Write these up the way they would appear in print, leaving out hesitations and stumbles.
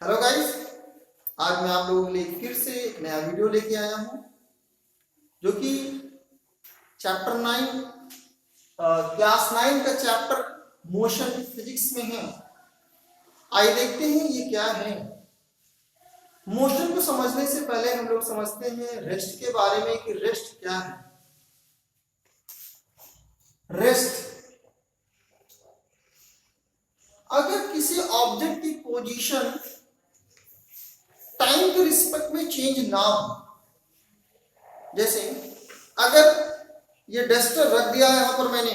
Hello guys, आज मैं आप लोगों के लिए फिर से एक नया वीडियो लेके आया हूं जो कि चैप्टर 9 क्लास 9 का चैप्टर मोशन फिजिक्स में है। आइए देखते हैं ये क्या है। मोशन को समझने से पहले हम लोग समझते हैं रेस्ट के बारे में कि रेस्ट क्या है। रेस्ट, अगर किसी ऑब्जेक्ट की पोजीशन टाइम के रिस्पेक्ट में चेंज ना हो, जैसे अगर ये डस्टर रख दिया है यहां पर मैंने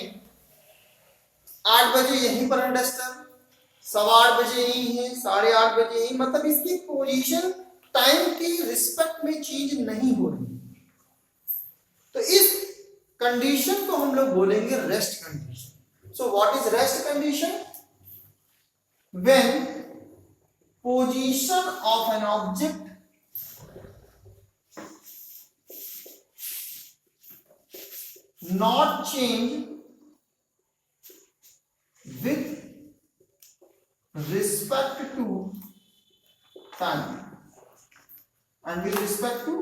8 बजे यहीं पर है डस्टर, 8:15 बजे यहीं है, 8:30 बजे यहीं, मतलब इसकी पोजीशन टाइम की रिस्पेक्ट में चेंज नहीं हो रही, तो इस कंडीशन को हम लोग बोलेंगे rest condition. So what is rest condition? When position of an object not change with respect to time and with respect to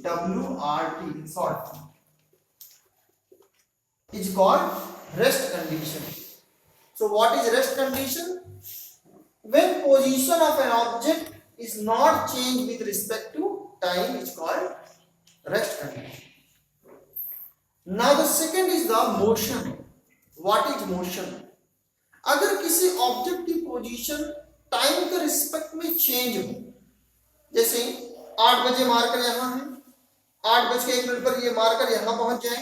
WRT short is called rest condition. So what is rest condition? When position of an object is not changed with respect to time is called rest condition. Now the second is the motion. What is motion? अगर किसी object की position time के respect में change हो, जैसे 8 बजे marker यहाँ है, 8:01 पर ये मार्कर यहाँ पहुंच जाए,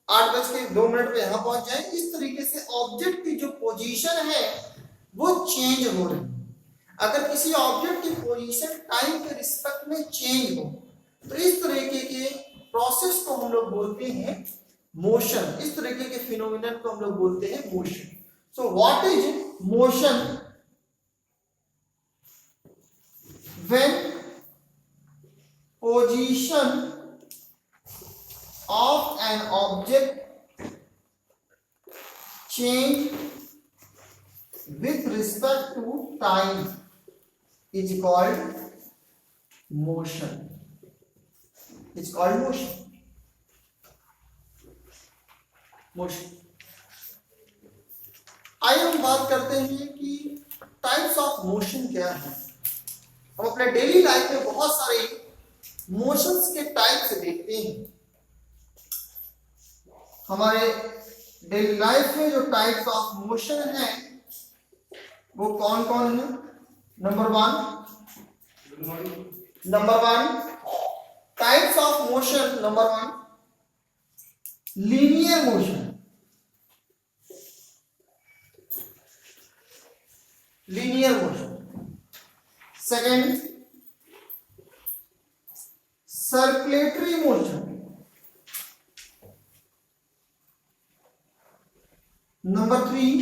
8:02 पे यहाँ पहुंच जाए, इस तरीके से ऑब्जेक्ट की जो पोजीशन है वो चेंज हो रही है। अगर किसी ऑब्जेक्ट की पोजीशन टाइम के रिस्पेक्ट में चेंज हो तो इस तरीके के प्रोसेस को हम लोग बोलते हैं मोशन। इस तरीके के फिनोमिनन को हम लोग बोलते हैं motion. So what is motion? When position of an object change with respect to time is called motion. It's called motion. Motion. आइए हम बात करते हैं कि टाइप्स ऑफ मोशन क्या है। हम अपने डेली लाइफ में बहुत सारे मोशंस के टाइप्स देखते हैं। हमारे डेली लाइफ में जो टाइप्स ऑफ मोशन है वो कौन कौन है? Number one types of motion. Number 1, linear motion. Linear motion. Second, circulatory motion. Number 3,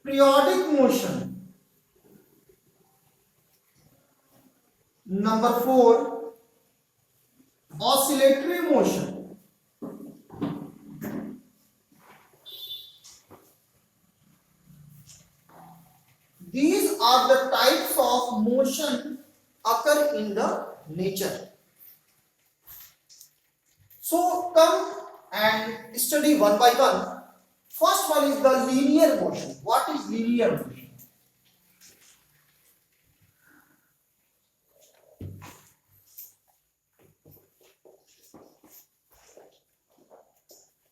periodic motion. Number 4, oscillatory motion. These are the types of motion occur in the nature. So come and study one by one. First one is the linear motion. What is linear motion?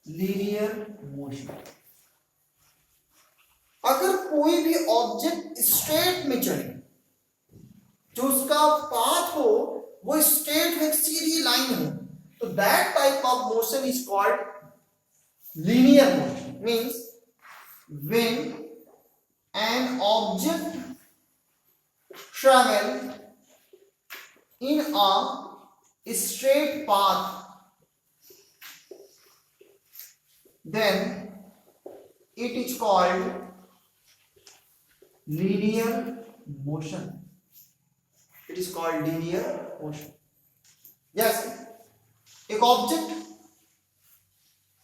Linear motion, अगर कोई भी object straight में चले, जो उसका path हो वो straight में सीधी लाइन हो, तो that type of motion is called linear motion. Means when an object travel in a straight path, then it is called linear motion. It is called linear motion. Yes, एक object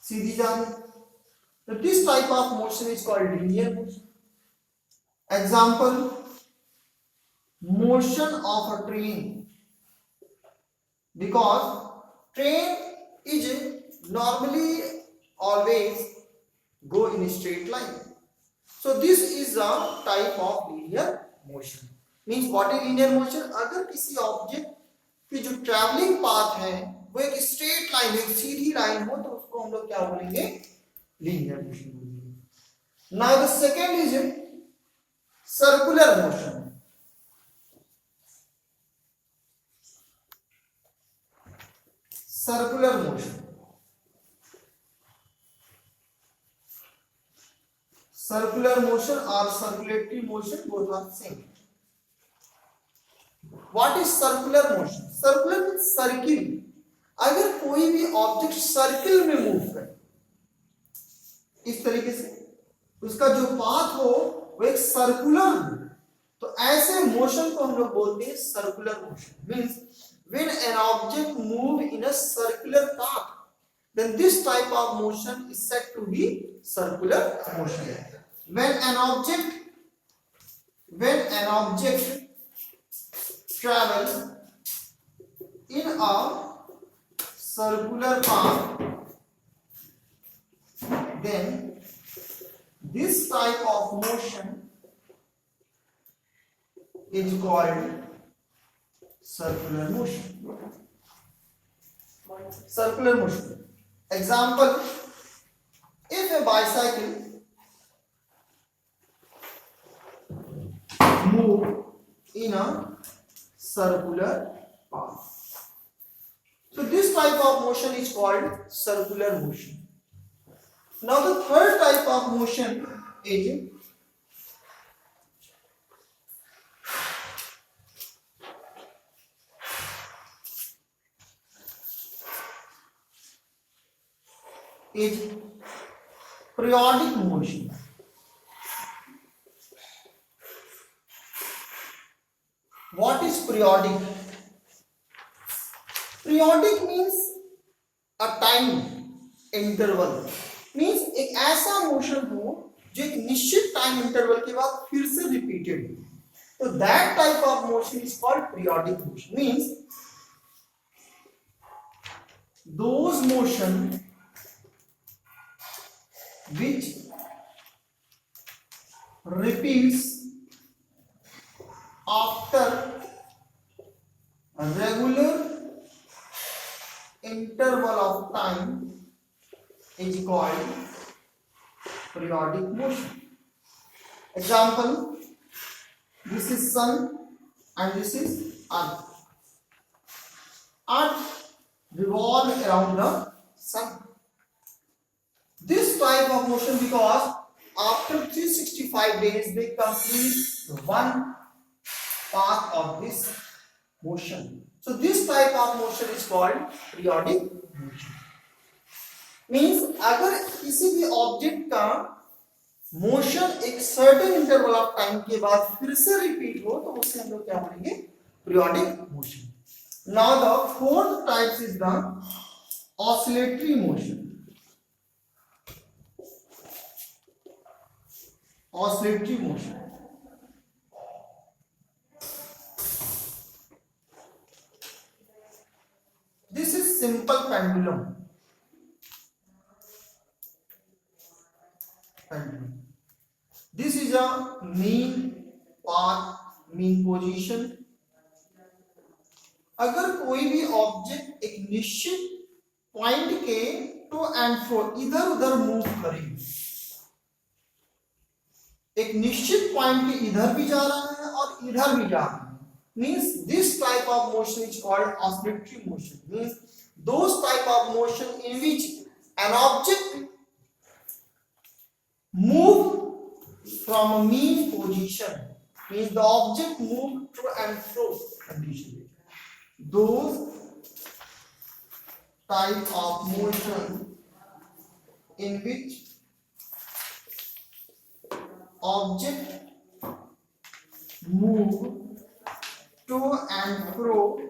सीधी जा रही, तो this type of motion is called linear motion. example, motion of a train, because train is normally always go in a straight line. So this is a type of linear motion. Means what is linear motion? अगर किसी object की जो travelling path है वो एक straight line, एक सीधी line हो, तो उसको हम लोग क्या बोलेंगे? लीनियर मोशन बोलेंगे. Now the second is circular motion. Circular motion, circular motion or circulatory motion, both are same. What is circular motion? Circular means circle. अगर कोई भी ऑब्जेक्ट सर्किल में मूव करे इस तरीके से, उसका जो पाथ हो वो एक सर्कुलर हो, तो ऐसे मोशन को हम लोग बोलते हैं circular motion. Means when an object move in a circular path, then this type of motion is said to be circular motion. When an object travels in a circular path, then this type of motion is called circular motion. Circular motion. Example, if a bicycle move in a circular path, so this type of motion is called circular motion. Now the third type of motion is periodic motion. What is periodic? Periodic means a time interval. Means एक ऐसा motion हो जो एक निश्चित time interval के बाद फिर से रिपीटेड हो, तो that type of motion is called periodic motion. Means those motion which repeats after a regular interval of time is called periodic motion. Example, this is sun and this is earth. Earth revolves around the sun. This type of motion, because after 365 days they complete one path of this motion, so this type of motion is called periodic motion. Means अगर किसी भी object का motion एक certain interval of time के बाद फिर से repeat हो, तो उसे हम लोग क्या बोलेंगे? periodic motion. Now the fourth type is the oscillatory motion. Oscillatory motion. This is simple pendulum. This is a mean path, mean position. अगर कोई भी ऑब्जेक्ट एक निश्चित पॉइंट के टू एंड फ्रो इधर उधर मूव करे, एक निश्चित पॉइंट के इधर भी जा रहा है और इधर भी जा रहा है, means this type of motion is called oscillatory motion. Means those type of motion in which an object move from a mean position, means the object move to and fro condition. Those type of motion in which object move to and fro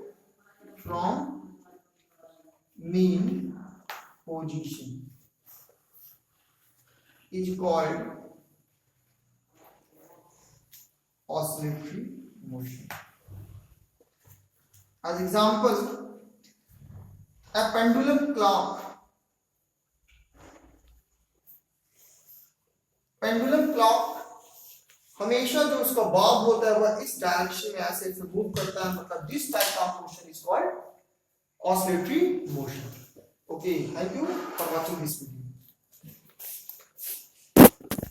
from mean position is called oscillatory motion. As example, a pendulum clock. Pendulum clock हमेशा जो उसका Bob होता है वह इस direction में ऐसे move करता है, मतलब this type of motion is called oscillatory motion. Okay, thank you for watching this video.